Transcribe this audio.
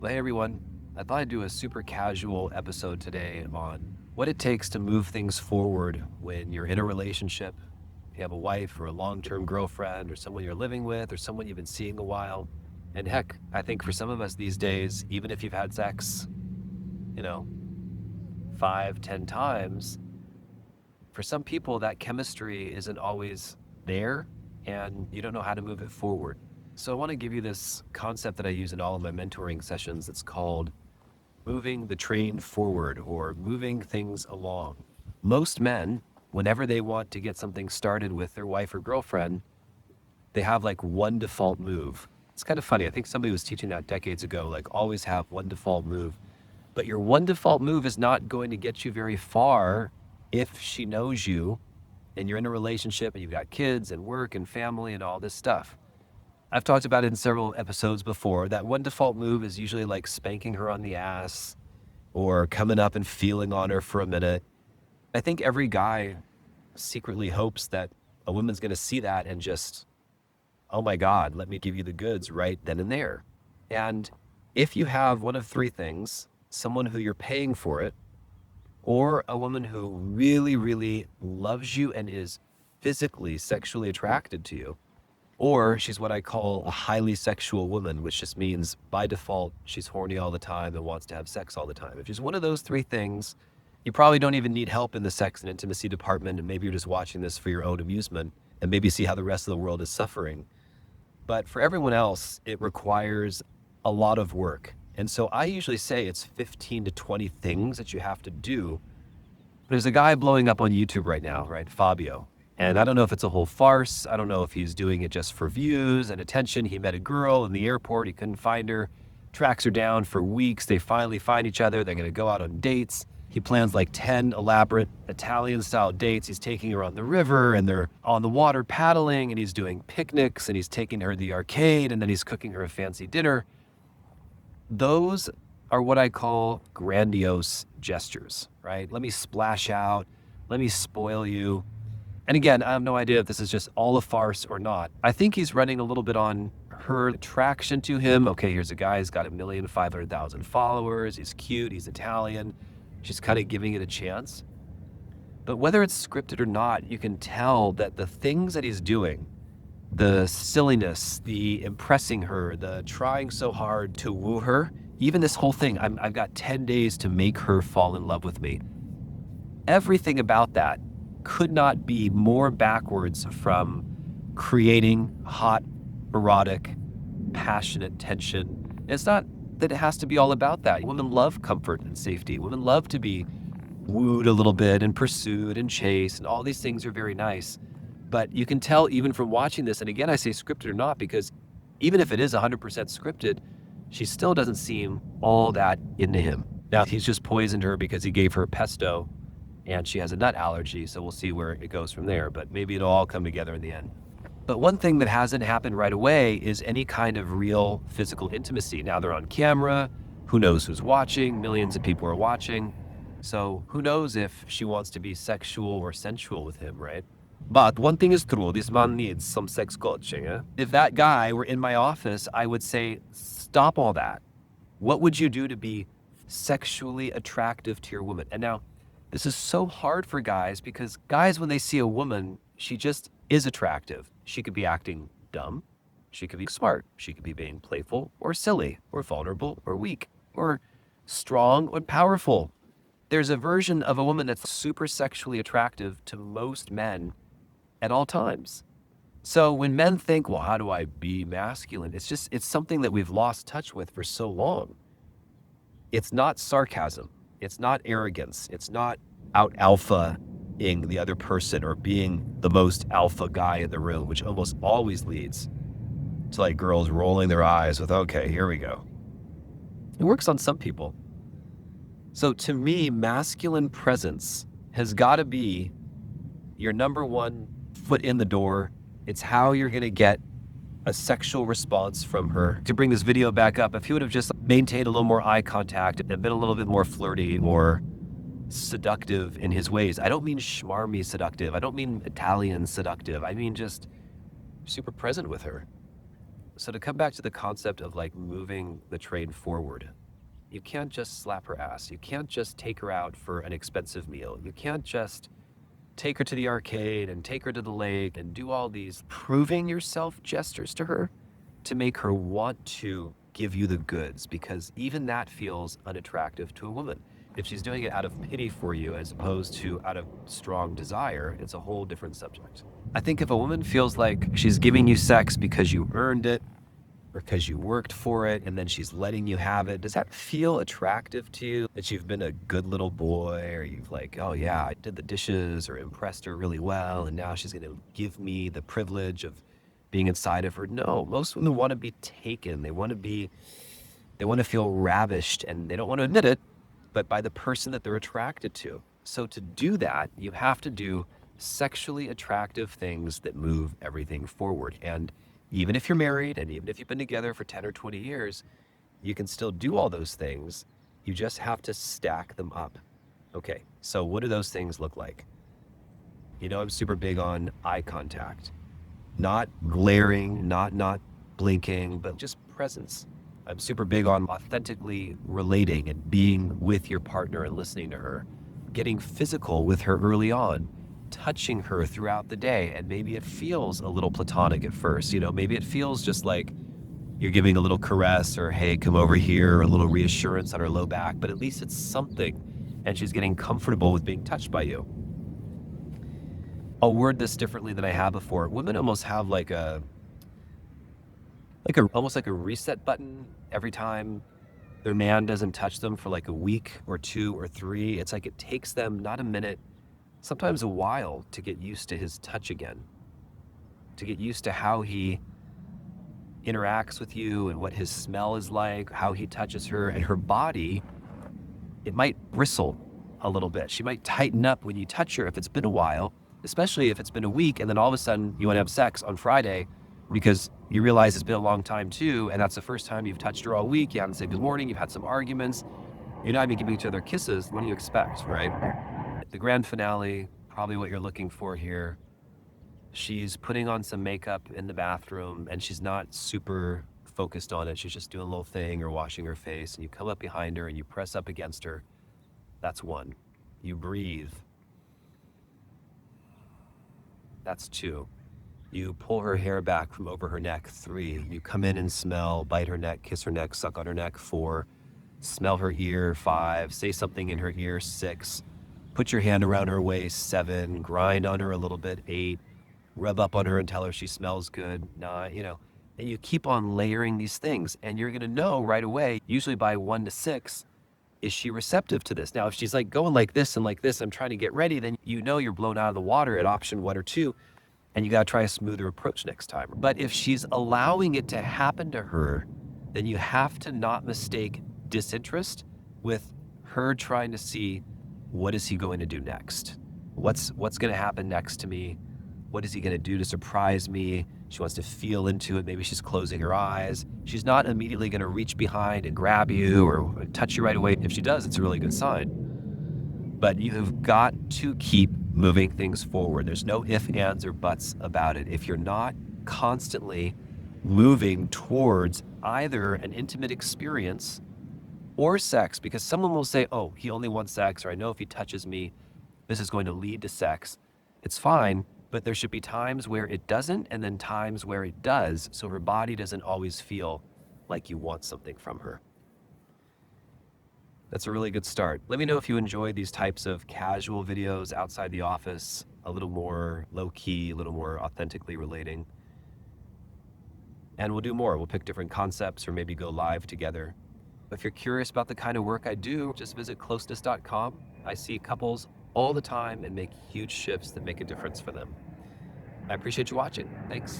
Well, hey everyone, I thought I'd do a super casual episode today on what it takes to move things forward when you're in a relationship. If you have a wife or a long-term girlfriend or someone you're living with or someone you've been seeing a while. And heck, I think for some of us these days, even if you've had sex, you know, 5, 10 times, for some people that chemistry isn't always there and you don't know how to move it forward. So I want to give you this concept that I use in all of my mentoring sessions. It's called moving the train forward or moving things along. Most men, whenever they want to get something started with their wife or girlfriend, they have like one default move. It's kind of funny. I think somebody was teaching that decades ago, like always have one default move. But your one default move is not going to get you very far if she knows you and you're in a relationship and you've got kids and work and family and all this stuff. I've talked about it in several episodes before. That one default move is usually like spanking her on the ass or coming up and feeling on her for a minute. I think every guy secretly hopes that a woman's going to see that and just, oh my God, let me give you the goods right then and there. And if you have one of three things, someone who you're paying for it, or a woman who really, really loves you and is physically, sexually attracted to you, or she's what I call a highly sexual woman, which just means by default, she's horny all the time and wants to have sex all the time. If she's one of those three things, you probably don't even need help in the sex and intimacy department. And maybe you're just watching this for your own amusement and maybe see how the rest of the world is suffering. But for everyone else, it requires a lot of work. And so I usually say it's 15 to 20 things that you have to do. There's a guy blowing up on YouTube right now, right? Fabio. And I don't know if it's a whole farce. I don't know if he's doing it just for views and attention. He met a girl in the airport. He couldn't find her. Tracks her down for weeks. They finally find each other. They're going to go out on dates. He plans like 10 elaborate Italian-style dates. He's taking her on the river and they're on the water paddling and he's doing picnics and he's taking her to the arcade and then he's cooking her a fancy dinner. Those are what I call grandiose gestures, right? Let me splash out. Let me spoil you. And again, I have no idea if this is just all a farce or not. I think he's running a little bit on her attraction to him. Okay, here's a guy who's got 1,500,000 followers. He's cute. He's Italian. She's kind of giving it a chance. But whether it's scripted or not, you can tell that the things that he's doing, the silliness, the impressing her, the trying so hard to woo her, even this whole thing, I've got 10 days to make her fall in love with me. Everything about that could not be more backwards from creating hot, erotic, passionate tension. It's not that it has to be all about that. Women love comfort and safety. Women love to be wooed a little bit and pursued and chased, and all these things are very nice. But you can tell even from watching this, and again, I say scripted or not, because even if it is 100% scripted, she still doesn't seem all that into him. Now, he's just poisoned her because he gave her pesto and she has a nut allergy, so we'll see where it goes from there, but maybe it'll all come together in the end. But one thing that hasn't happened right away is any kind of real physical intimacy. Now they're on camera, who knows who's watching, millions of people are watching, so who knows if she wants to be sexual or sensual with him, right? But one thing is true, this man needs some sex coaching. If that guy were in my office, I would say, stop all that. What would you do to be sexually attractive to your woman? And now, this is so hard for guys because guys, when they see a woman, she just is attractive. She could be acting dumb. She could be smart. She could be being playful or silly or vulnerable or weak or strong or powerful. There's a version of a woman that's super sexually attractive to most men at all times. So when men think, well, how do I be masculine? It's something that we've lost touch with for so long. It's not sarcasm. It's not arrogance. It's not out alpha-ing the other person or being the most alpha guy in the room, which almost always leads to like girls rolling their eyes with, okay, here we go. It works on some people. So to me, masculine presence has got to be your number one foot in the door. It's how you're going to get a sexual response from her. To bring this video back up, if he would have just maintained a little more eye contact and been a little bit more flirty or seductive in his ways. I don't mean schmarmy seductive. I don't mean Italian seductive. I mean just super present with her. So to come back to the concept of like moving the train forward, you can't just slap her ass. You can't just take her out for an expensive meal. You can't just take her to the arcade and take her to the lake and do all these proving yourself gestures to her to make her want to give you the goods, because even that feels unattractive to a woman. If she's doing it out of pity for you as opposed to out of strong desire, it's a whole different subject. I think if a woman feels like she's giving you sex because you earned it, because you worked for it, and then she's letting you have it, does that feel attractive to you? That you've been a good little boy, or you've like, oh yeah, I did the dishes or impressed her really well, and now she's going to give me the privilege of being inside of her? No, most women want to be taken. They want to feel ravished, and they don't want to admit it, but by the person that they're attracted to. So to do that, you have to do sexually attractive things that move everything forward. And even if you're married and even if you've been together for 10 or 20 years, you can still do all those things. You just have to stack them up. Okay, so what do those things look like? You know, I'm super big on eye contact. Not glaring, not blinking, but just presence. I'm super big on authentically relating and being with your partner and listening to her, getting physical with her early on, touching her throughout the day. And maybe it feels a little platonic at first. You know, maybe it feels just like you're giving a little caress or, hey, come over here, or a little reassurance on her low back, but at least it's something. And she's getting comfortable with being touched by you. I'll word this differently than I have before. Women almost have almost like a reset button every time their man doesn't touch them for like a week or 2 or 3. It's like it takes them not a minute, sometimes a while, to get used to his touch again, to get used to how he interacts with you and what his smell is like, how he touches her. And her body, it might bristle a little bit. She might tighten up when you touch her if it's been a while, especially if it's been a week, and then all of a sudden you want to have sex on Friday because you realize it's been a long time too, and that's the first time you've touched her all week. You haven't said good morning, you've had some arguments, you're not even giving each other kisses. What do you expect, right? The grand finale, probably what you're looking for here. She's putting on some makeup in the bathroom and she's not super focused on it. She's just doing a little thing or washing her face, and you come up behind her and you press up against her. That's 1. You breathe. That's 2. You pull her hair back from over her neck. 3. You come in and smell, bite her neck, kiss her neck, suck on her neck. 4. Smell her ear. 5. Say something in her ear. 6. Put your hand around her waist. 7. Grind on her a little bit. 8. Rub up on her and tell her she smells good. 9, and you keep on layering these things, and you're going to know right away, usually by 1 to 6, is she receptive to this? Now, if she's like going like this and like this, I'm trying to get ready, then you know you're blown out of the water at option 1 or 2, and you got to try a smoother approach next time. But if she's allowing it to happen to her, then you have to not mistake disinterest with her trying to see, what is he going to do next? What's going to happen next to me? What is he going to do to surprise me? She wants to feel into it. Maybe she's closing her eyes. She's not immediately going to reach behind and grab you or touch you right away. If she does, it's a really good sign. But you have got to keep moving things forward. There's no ifs, ands, or buts about it. If you're not constantly moving towards either an intimate experience or sex, because someone will say, oh, he only wants sex, or I know if he touches me, this is going to lead to sex. It's fine, but there should be times where it doesn't and then times where it does, so her body doesn't always feel like you want something from her. That's a really good start. Let me know if you enjoy these types of casual videos outside the office, a little more low-key, a little more authentically relating. And we'll do more. We'll pick different concepts or maybe go live together. If you're curious about the kind of work I do, just visit closeness.com. I see couples all the time and make huge shifts that make a difference for them. I appreciate you watching. Thanks.